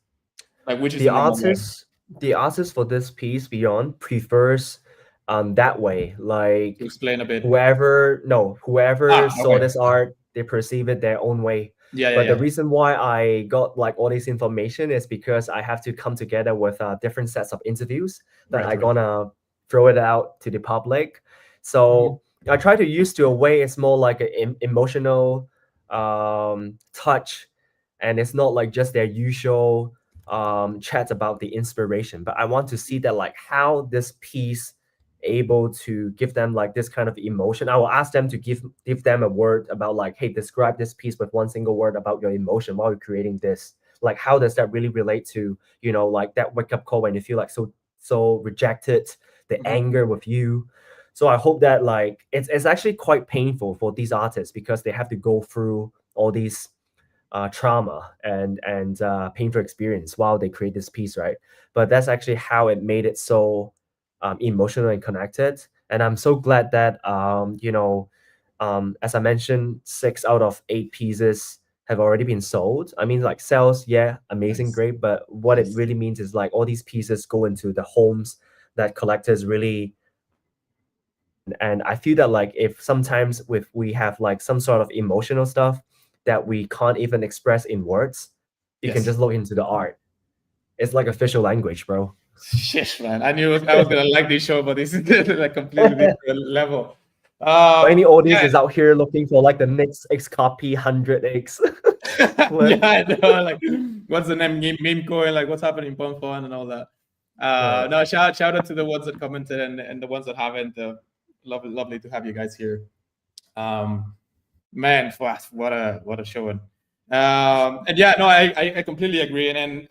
like, which is
the
the normal way
artist the artist for this piece beyond prefers that way,
to
like
explain a bit.
whoever saw
Okay.
this art, they perceive it their own way.
Yeah, yeah,
But the
yeah.
reason why I got like all this information is because I have to come together with different sets of interviews that
Right,
I
right.
gonna throw it out to the public.
Mhm.
So I try to use to a way it's more like an emotional touch, and it's not like just their usual chat about the inspiration, but I want to see that like how this piece able to give them like this kind of emotion. I will ask them to give them a word about like, hey, describe this piece with one single word about your emotion while you're creating this. Like, how does that really relate to, like that wake up call when you feel like so rejected, the
Mhm.
anger with you. So I hope that like it's actually quite painful for these artists because they have to go through all these trauma and painful experience while they create this piece, right? But that's actually how it made it so emotional and connected. And I'm so glad that as I mentioned, 6 out of 8 pieces have already been sold. I mean, like sales, yeah, amazing,
Nice.
great. But what it
Nice.
really means is like all these pieces go into the homes that collectors really. And I feel that like if sometimes if we have like some sort of emotional stuff that we can't even express in words, you can
Yes.
just look into the art. It's like official language, bro.
Shit, man. I knew I was gonna like this show, but this is a completely
For
different level.
any audience
Yeah,
is out here looking for like the next X copy 100X
yeah,
flip.
I know. Like, what's the name? Meme coin. Like, what's happening in Pong Fun and all that.
Uh,
No, shout out to the ones that commented, and the ones that haven't. Lovely to have you guys here. Um, Man, what a show. And yeah, no, I completely agree. And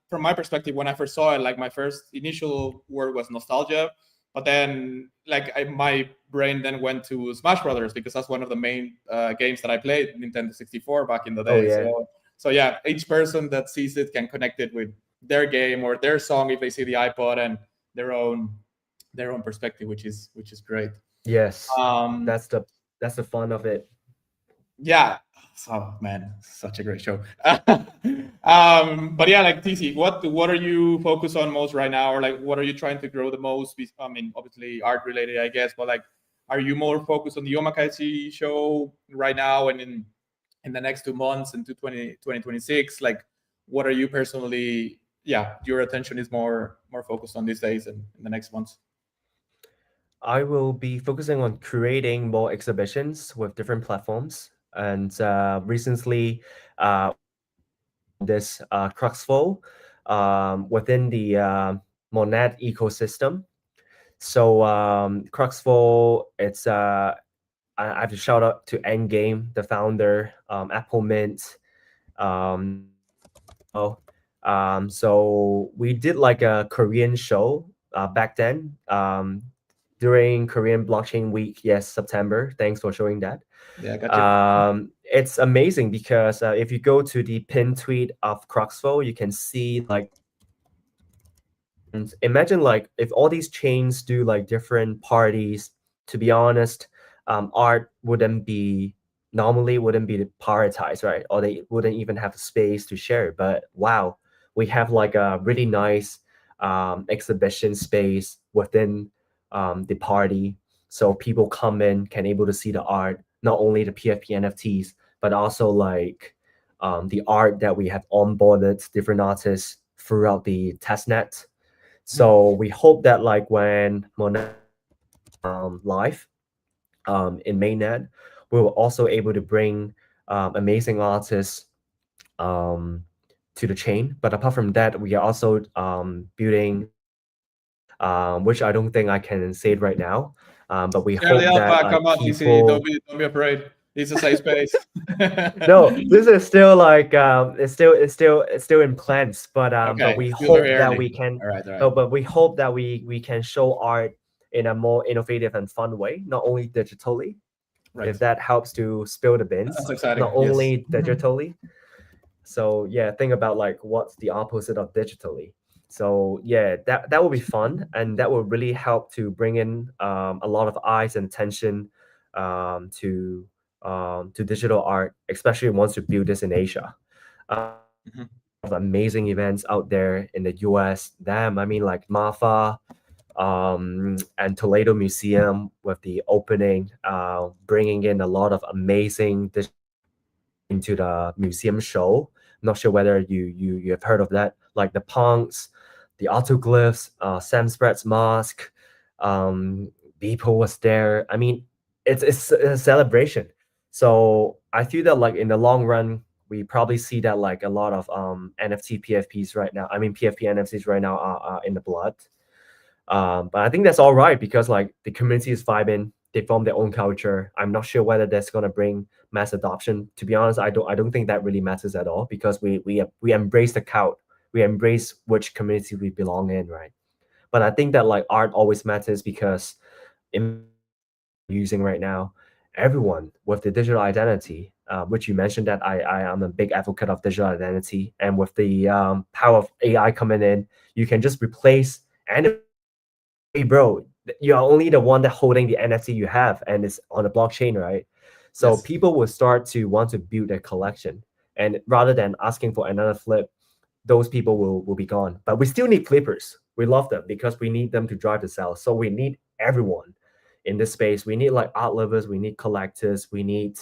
from my perspective, when I first saw it, like, my first initial word was nostalgia, but then, like, my brain then went to Smash Brothers, because that's one of the main games that I played, Nintendo 64, back in the
oh
day.
yeah.
So yeah, each person that sees it can connect it with their game or their song if they see the iPod, and their own their own perspective, which is great.
Yes.
Um,
That's the fun of it.
yeah. Oh man, such a great show. But yeah, like, TC, what are you focused on most right now, or like, what are you trying to grow the most? I mean, obviously art related, I guess, but like, are you more focused on the Omakaichi show right now, and in the next 2 months, into 2026? Like, what are you personally? Yeah, your attention is more focused on these days and in the next months.
I will be focusing on creating more exhibitions with different platforms. And recently, this Cruxful within the Monad ecosystem. So Cruxful, it's I have to shout out to Endgame, the founder, Apple Mint, oh, so we did like a Korean show back then. during Korean Blockchain Week. Yes, September. Thanks for showing that.
Yeah, got you.
It's amazing because if you go to the pin tweet of Croxfo, you can see like and imagine like if all these chains do like different parties. To be honest, art wouldn't be prioritized, right? Or they wouldn't even have space to share. But wow, we have like a really nice exhibition space within the party, so people come in can able to see the art, not only the PFP NFTs, but also like the art that we have onboarded different artists throughout the testnet. So we hope that like when Monet live in mainnet, we were also able to bring amazing artists um, to the chain. But apart from that, we are also building alpha, which I don't think I can say it right now. But we
Share the
hope that
alpha.
like
Come on, TC.
people.
Don't be afraid. It's a safe space.
No, this is still like it's still in plans, but
Okay,
we
still very
hope that
early.
we can,
All right, all right.
but we hope that we can show art in a more innovative and fun way, not only digitally,
Right.
if that helps to spill the
That's
beans,
exciting.
not
Yes.
only digitally. So yeah, think about like what's the opposite of digitally. So yeah, that will be fun, and that will really help to bring in a lot of eyes and attention to digital art, especially once you build this in Asia.
Mhm.
Of amazing events out there in the US. Damn, I mean like MAFA and Toledo Museum with the opening, bringing in a lot of amazing into the museum show. Not sure whether you have heard of that, like the punks, the autoglyphs, Sam Spread's mask, um, Beeple was there. I mean, it's a celebration. So I feel that like in the long run, we probably see that like a lot of NFT PFPs right now. I mean PFP NFTs right now are in the blood. But I think that's all right because like the community is vibing. They form their own culture. I'm not sure whether that's gonna bring mass adoption. To be honest, I don't think that really matters at all because we embrace the crowd. We embrace which community we belong in, right? But I think that like art always matters because in using right now, everyone with the digital identity, which you mentioned that I am a big advocate of digital identity, and with the power of AI coming in, you can just replace any hey bro, you are only the one that holding the NFT you have and it's on the blockchain, right? So
Yes.
people will start to want to build their collection. And rather than asking for another flip, those people will be gone. But we still need flippers. We love them because we need them to drive the sales. So we need everyone in this space. We need like art lovers, we need collectors, we need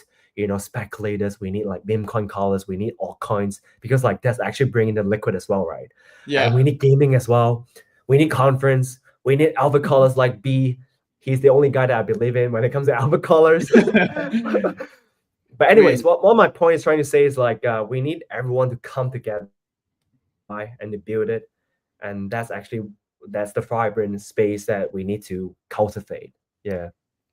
speculators, we need like meme coin callers, we need altcoins because like that's actually bringing the liquid as well, right? And
Yeah.
we need gaming as well. We need conference. We need alpha callers like B. He's the only guy that I believe in when it comes to alpha callers. But anyways,
we
what my point is trying to say is like we need everyone to come together and to build it, and that's the vibrant space that we need to cultivate. Yeah.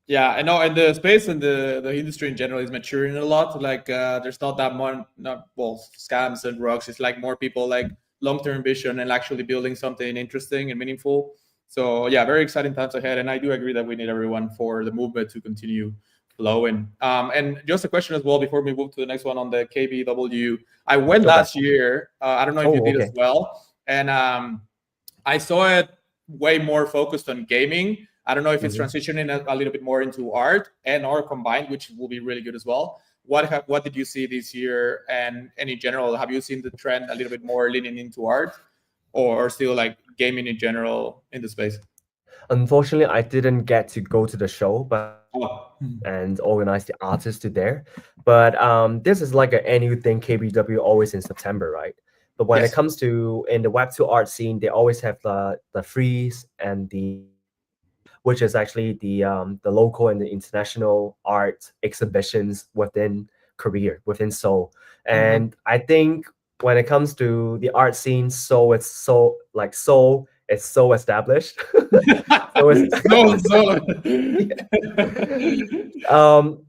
Yeah, I know, and the space and the industry in general is maturing a lot. Like, there's not that much, not well, scams and rocks. It's like more people like long-term vision and actually building something interesting and meaningful. So yeah, very exciting times ahead. And I do agree that we need everyone for the movement to continue flowing. And just a question as well before we move to the next one on the KBW. I went
Okay.
last year. I don't know if you
Oh,
did as
okay.
well, and I saw it way more focused on gaming. I don't know if it's
Mhm.
transitioning a little bit more into art and or combined, which will be really good as well. What did you see this year, and in general, have you seen the trend a little bit more leaning into art, or still like gaming in general in the space?
Unfortunately, I didn't get to go to the show, but
Oh.
and organize the artists to there. But this is like an annual thing. KBW always in September, right? But when it
Yes.
comes to in the Web2 art scene, they always have the freeze and the which is actually the local and the international art exhibitions within Korea, within Seoul.
Mhm.
And I think when it comes to the art scene, Seoul, it's so established. so it's
So.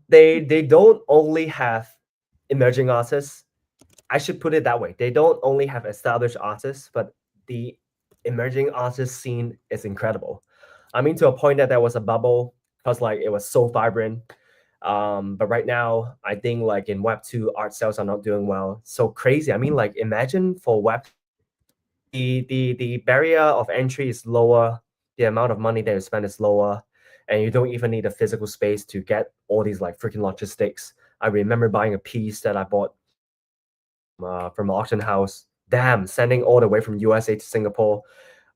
they don't only have emerging artists. I should put it that way. They don't only have established artists, but the emerging artist scene is incredible. I mean, to a point that there was a bubble because like it was so vibrant. But right now, I think like in Web2, art sales are not doing well. So crazy. I mean, like imagine for Web, the barrier of entry is lower, the amount of money that you spend is lower, and you don't even need a physical space to get all these like freaking logistics. I remember buying a piece that I bought from an auction house. Damn, sending all the way from USA to Singapore.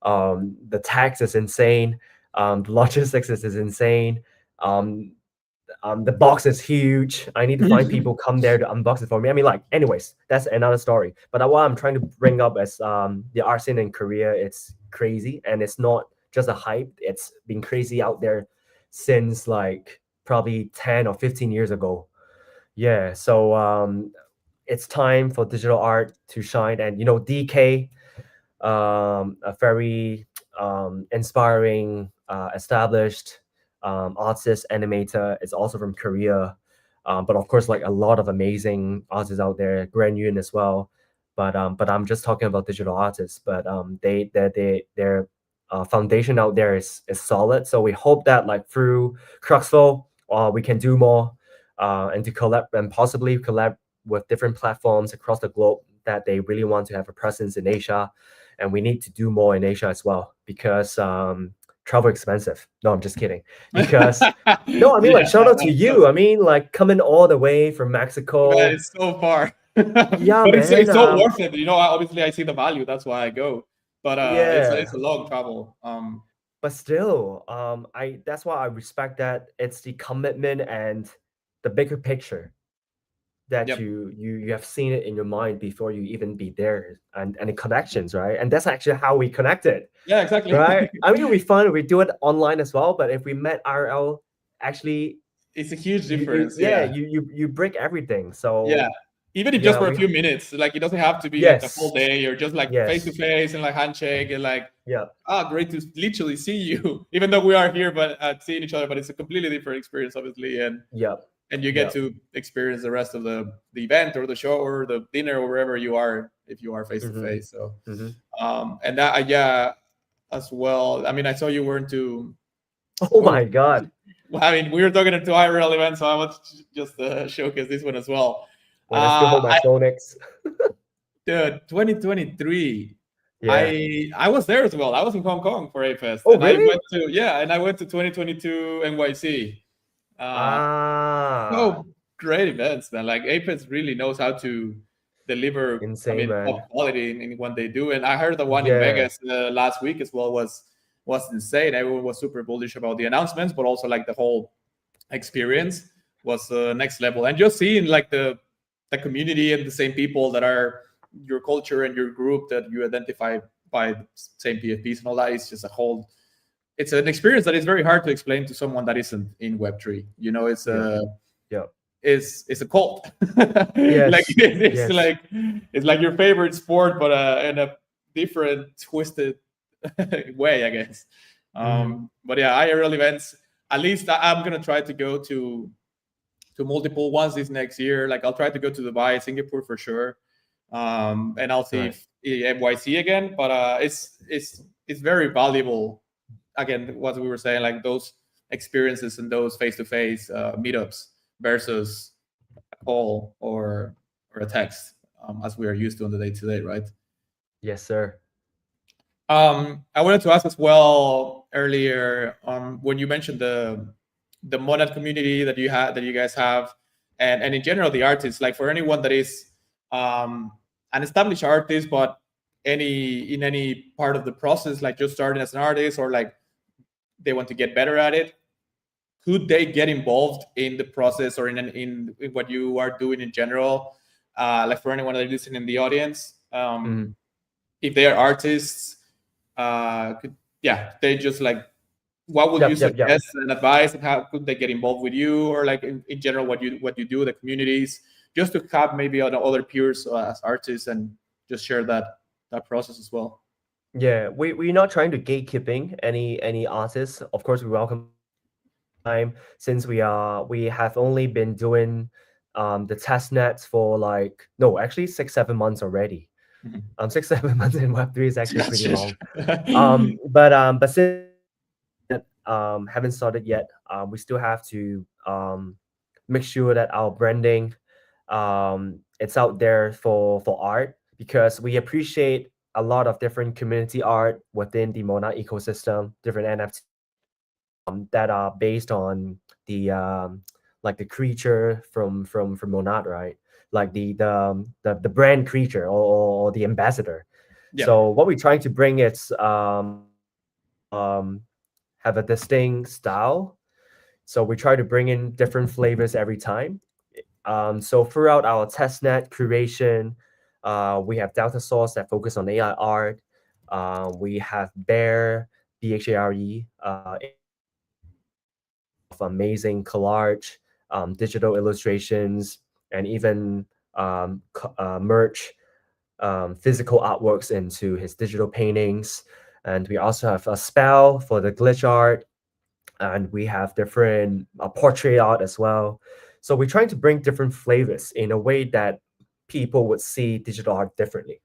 The tax is insane. The logistics is insane. Um, the box is huge. I need to find people come there to unbox it for me. I mean, like, anyways, that's another story. But what I'm trying to bring up is the art scene in Korea. It's crazy, and it's not just a hype. It's been crazy out there since like probably 10 or 15 years ago. Yeah, so it's time for digital art to shine, and DK, a very inspiring, established artist animator, is also from Korea. But of course, like a lot of amazing artists out there, Grand Yun as well. But I'm just talking about digital artists. But their foundation out there is solid. So we hope that like through Cruxful, we can do more, and to collab and possibly collab with different platforms across the globe that they really want to have a presence in Asia, and we need to do more in Asia as well because travel expensive. No, I'm just kidding. Because no, I mean like
Yeah,
shout out to
that's
you. I mean like coming all the way from
man,
Mexico.
it's so far.
Yeah,
But
man.
it's so worth it. Obviously I see the value. That's why I go. But it's
Yeah,
a long travel.
but still, I that's why I respect that. It's the commitment and the bigger picture that
Yep.
you have seen it in your mind before you even be there, and the connections, right? And that's actually how we connected.
Yeah, exactly.
Right? I mean, we do it online as well, but if we met IRL, actually,
It's a huge
you
difference.
yeah,
Yeah.
you break everything.
Yeah.
So
Even if just
yeah,
for a
we
few minutes, like it doesn't have to be like the whole
yes,
day or just like face to
yes,
face and like handshake and like,
yeah,
great to literally see you. Even though we are here, but seeing each other, but it's a completely different experience, obviously,
yeah,
and you get
yeah,
to experience the rest of the event or the show or the dinner or wherever you are if you are face to
mm-hmm,
face. So,
mm-hmm.
and that yeah, as well. I mean, I saw you weren't too.
Oh
Oh,
my God!
well, I mean, we were talking to IRL events, so I want to just showcase this one as well.
Wait, I still hold my
I
phonics.
the 2023.
Yeah.
I was there as well. I was in Hong Kong for A-Fest,
Oh
and I
really?
went to and I went to 2022 NYC. Uh,
Ah,
so great events, man. Like A-Fest really knows how to deliver. I
insane,
mean,
man.
top quality in what they do. And I heard the one in
Yeah.
Vegas last week as well was insane. Everyone was super bullish about the announcements, but also like the whole experience was next level. And just seeing like the community and the same people that are your culture and your group that you identify by the same PFPs and all that is just a whole. It's an experience that is very hard to explain to someone that isn't in Web3. It's
Yeah.
a
Yeah.
it's a cult. Like
Yes.
it's
Yes.
like it's like your favorite sport, but in a different, twisted way, I guess.
Mm-hmm.
But yeah, IRL events. At least I'm gonna try to go to multiple ones this next year. Like I'll try to go to Dubai, Singapore for sure, and I'll see
Right.
if NYC again. But it's very valuable. Again, what we were saying, like those experiences and those face-to-face meetups versus a call or a text, as we are used to on the day-to-day, right?
Yes, sir.
I wanted to ask as well earlier, when you mentioned the Monad community that you guys have, and in general the artists. Like for anyone that is an established artist, but in any part of the process, like just starting as an artist or like they want to get better at it, could they get involved in the process or in what you are doing in general? Like for anyone that is listening in the audience,
Mm-hmm.
if they are artists, they just like, what would you
Yep. Yep. Yep.
suggest and advise, and how could they get involved with you, or like in general what you do, the communities, just to have maybe other peers as artists and just share that process as well.
Yeah. We're not trying to gatekeeping any artists. Of course, we welcome time since we have only been doing the test nets for like no actually 6 7 months already.
Mhm.
6 7 months in Web3 is actually
That's
pretty
just
long. But since haven't started yet. We still have to make sure that our branding it's out there for art, because we appreciate a lot of different community art within the Monad ecosystem, different NFTs that are based on the like the creature from Monad, right? Like the brand creature, or the ambassador.
Yeah.
So what we're trying to bring is um, have a distinct style. So we try to bring in different flavors every time. So throughout our testnet creation, we have Delta Source that focus on AI art. We have Bear, BHARE, of amazing collage, digital illustrations, and even merge physical artworks into his digital paintings. And we also have a spell for the glitch art, and we have different portrait art as well. So we're trying to bring different flavors in a way that people would see digital art differently.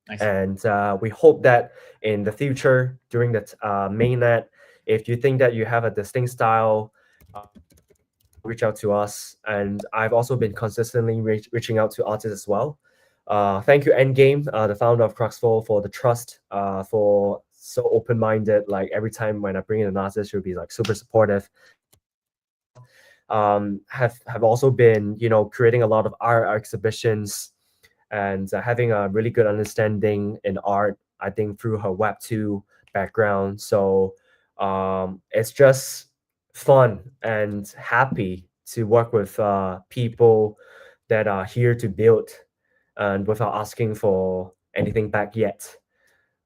Nice.
And we hope that in the future, during the mainnet, if you think that you have a distinct style, reach out to us. And I've also been consistently reaching out to artists as well. Thank you, Endgame, the founder of Cruxful, for the trust, for so open-minded. Like every time when I bring in an artist, she'll be like super supportive. Myself, have also been, creating a lot of art exhibitions, and having a really good understanding in art, I think, through her Web2 background. So it's just fun and happy to work with people that are here to build, and without asking for anything back yet.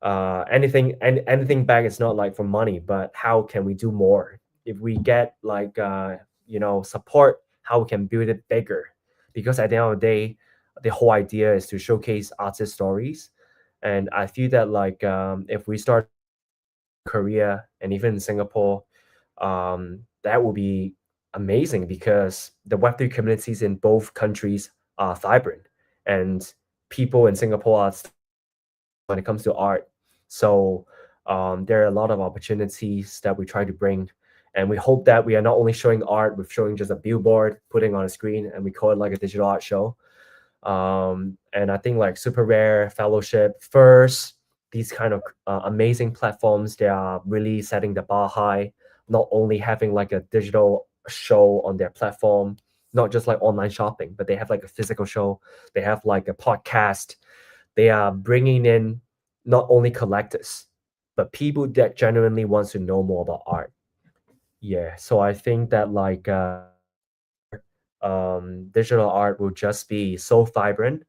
Anything back is not like for money, but how can we do more? If we get like support, how we can build it bigger? Because at the end of the day, the whole idea is to showcase artist stories. And I feel that like if we start Korea and even in Singapore, that would be amazing, because the Web3 communities in both countries are vibrant, and people in Singapore are when it comes to art. So there are a lot of opportunities that we try to bring. And we hope that we are not only showing art, we're showing just a billboard, putting on a screen, and we call it like a digital art show. And I think like Super Rare, Fellowship, First, these kind of amazing platforms, they are really setting the bar high, not only having like a digital show on their platform, not just like online shopping, but they have like a physical show, they have like a podcast, they are bringing in not only collectors, but people that genuinely wants to know more about art. Yeah, so I think that like digital art will just be so vibrant,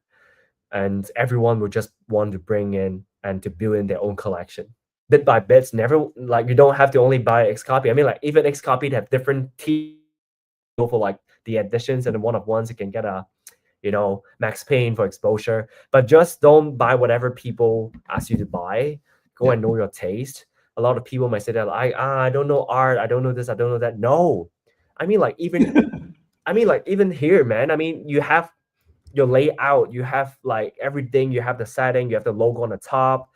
and everyone will just want to bring in and to build in their own collection bit by bits. Never like you don't have to only buy X copy. I mean, like even X copy have different tiers. Go for like the editions and the one of ones. You can get a Max Payne for exposure, but just don't buy whatever people ask you to buy. Go
Yeah.
and know your taste. A lot of people might say that I don't know art, I don't know this, I don't know that. No, I mean like even here, man. I mean, you have your layout, you have like everything, you have the setting, you have the logo on the top,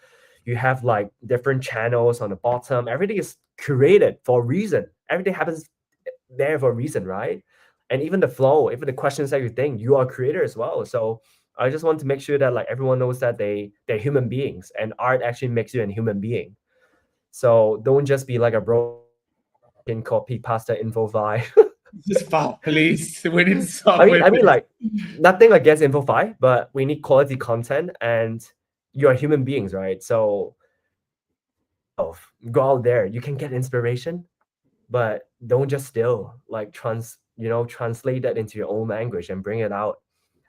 you have like different channels on the bottom. Everything is created for a reason. Everything happens there for a reason, right? And even the flow, even the questions that you think, you are a creator as well. So I just want to make sure that like everyone knows that they're human beings, and art actually makes you a human being. So don't just be like a broken copy pasta info file.
Just stop, please. We need to
I
stop
mean,
with
I mean,
this.
like nothing against Infofy, but we need quality content, and you are human beings, right? So go out there. You can get inspiration, but don't just still like translate that into your own language and bring it out.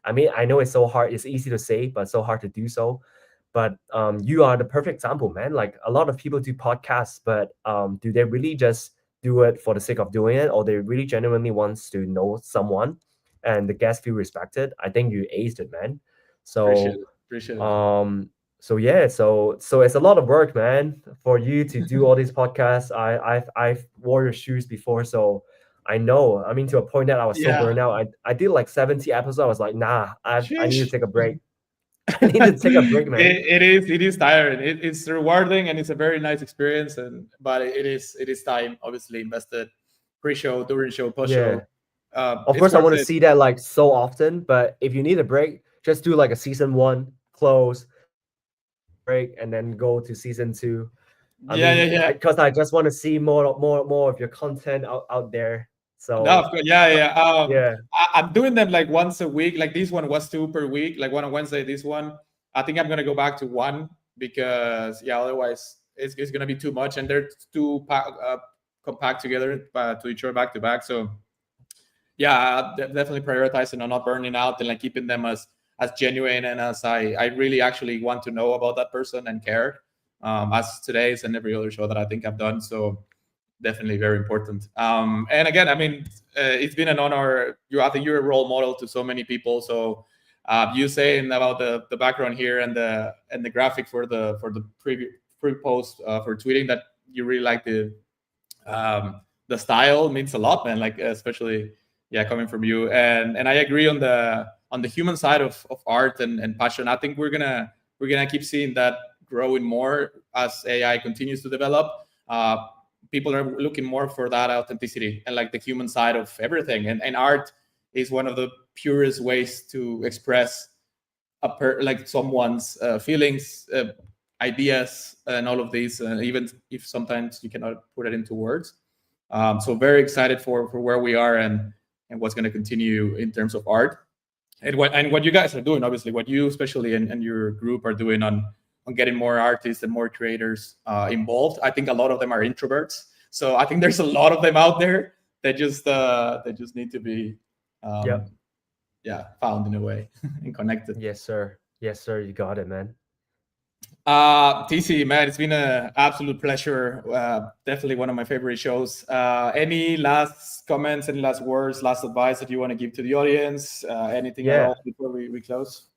I mean, I know it's so hard. It's easy to say, but so hard to do so. But you are the perfect example, man. Like a lot of people do podcasts, but do they really just do it for the sake of doing it, or they really genuinely wants to know someone and the guest feel respected? I think you aced it, man.
Appreciate
So
it. Appreciate it.
so yeah, so it's a lot of work, man, for you to do all these podcasts. I've wore your shoes before, so I know. I mean, to a point that I was so
Yeah.
burned out. I did like 70 episodes. I was like, nah, I need to
Sheesh.
take a break. I need to take a break, man.
It is tiring. It's rewarding and it's a very nice experience. But it is time obviously invested pre-show, during show, post-show.
Yeah. Of
It's
course, I
worth
want to
it.
see that like so often, but if you need a break, just do like a season 1 close break and then go to season 2. I
Yeah, yeah,
mean,
yeah.
because I just want to see more of your content out there.
No,
So
of course. Yeah, yeah.
yeah,
I'm doing them like once a week. Like this one was 2 per week. Like one on Wednesday. This one, I think I'm gonna go back to 1 because yeah, otherwise it's gonna be too much, and they're too compact together to each other back to back. So yeah, definitely prioritizing on not burning out and like keeping them as genuine and as I really actually want to know about that person and care. As today's and every other show that I think I've done. So definitely very important. And again, I mean, it's been an honor. I think you're a role model to so many people. So you saying about the background here and the graphic for the pre post for tweeting that you really like the style means a lot, man. Like especially yeah, coming from you. And I agree on the human side of art and passion. I think we're gonna keep seeing that growing more as AI continues to develop. People are looking more for that authenticity and like the human side of everything. And art is one of the purest ways to express like someone's feelings, ideas, and all of these, even if sometimes you cannot put it into words. So very excited for where we are and what's going to continue in terms of art and what you guys are doing. Obviously, what you especially and your group are doing on getting more artists and more creators involved. I think a lot of them are introverts, so I think there's a lot of them out there that just need to be
yep.
yeah, found in a way and connected.
Yes, sir. Yes, sir. You got it, man.
TC, man, it's been an absolute pleasure. Definitely one of my favorite shows. Any last comments, any last words, last advice that you want to give to the audience? Anything at
Yeah.
all before we close?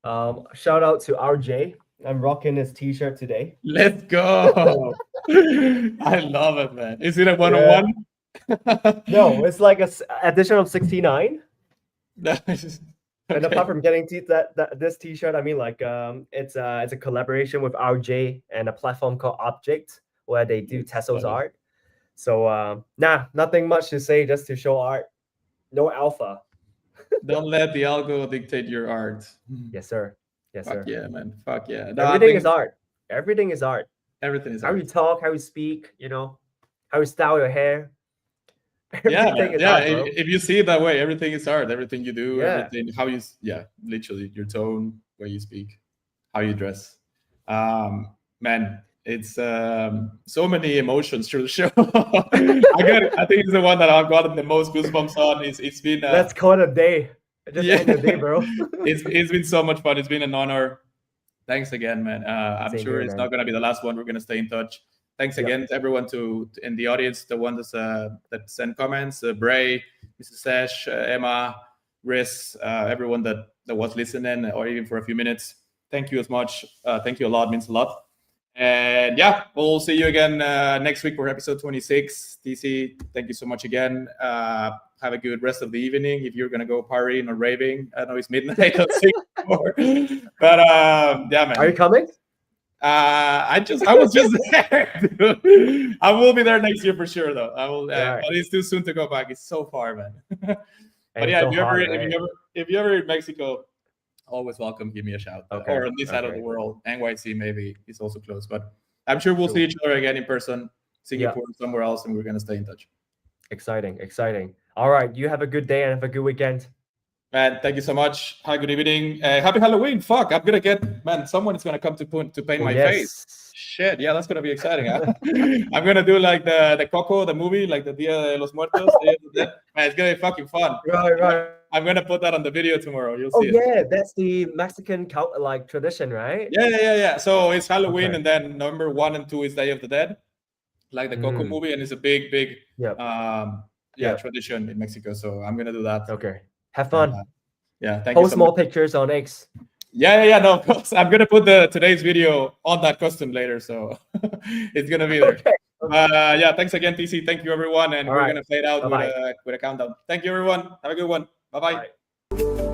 Shout out to RJ. I'm rocking his t-shirt today.
Let's go. I love it, man. Is it a
Yeah.
101?
No, it's like a edition of 69.
Nice.
And
Okay.
apart from getting this t-shirt, I mean, like it's a collaboration with RJ and a platform called Object where they do Tesso's art. So nothing much to say, just to show art. No alpha.
Don't let the algo dictate your art.
Yes, sir. Yes,
Fuck
sir.
yeah, man. Fuck yeah. No, I
Everything
think
is art. Everything is art.
everything is
How you
art.
talk, how you speak, how you style your hair.
Yeah,
Everything
man.
is
Yeah,
art, bro.
if you see it that way, everything is art. Everything you do,
Yeah.
everything how you yeah, literally your tone, where you speak, how you dress. Man, it's so many emotions through the show. I think it's the one that I've gotten the most goosebumps on. It's been
Let's call it a day. Just
yeah,
end the day, bro.
it's been so much fun. It's been an honor. Thanks again, man. I'm
Same
sure
here,
it's
man.
not gonna be the last one. We're gonna stay in touch. Thanks
Yep.
again to everyone in the audience, the ones that send comments, Bray, Mrs. Sesh, Emma, Riz, everyone that was listening, or even for a few minutes. Thank you as much. Thank you a lot. Means a lot. And yeah, we'll see you again next week for episode 26. TC, thank you so much again. Have a good rest of the evening. If you're gonna go partying or raving, I know it's midnight on Singapore, but yeah, man.
Are you coming?
I was just there. Dude. I will be there next year for sure, though. I will,
Right.
but it's too soon to go back. It's so far, man. But
And
yeah,
so hot, right?
if you ever in Mexico, always welcome. Give me a shout.
Okay,
Or on this side of
okay.
the world, NYC maybe is also close, but I'm sure we'll
Cool.
see each other again in person, Singapore,
Yeah.
somewhere else, and we're gonna stay in touch.
Exciting, exciting. All right, you have a good day and have a good weekend.
Man, thank you so much. Hi, good evening. Happy Halloween. Fuck, I'm gonna get man. Someone is gonna come to paint my face. Shit, yeah, that's gonna be exciting. Huh? I'm gonna do like the Coco, the movie, like the Dia de los Muertos. Man, it's gonna be fucking fun.
Right.
I'm gonna put that on the video tomorrow. You'll
Oh
see it.
yeah, that's the Mexican like tradition, right?
Yeah. So it's Halloween,
Okay.
and then November 1 and 2 is Day of the Dead, like the Coco movie, and it's a big
Yep.
Yep. Tradition in Mexico. So I'm gonna do that.
Okay. Have fun.
Yeah, thank you
Post
so
more
much.
pictures on X.
Yeah. No, of course. I'm gonna put today's video on that costume later, so it's gonna be there.
Okay.
Yeah, thanks again, TC. Thank you, everyone, and
All
we're
right.
gonna fade out
Bye-bye.
with a countdown. Thank you, everyone. Have a good one. Bye-bye.
Bye.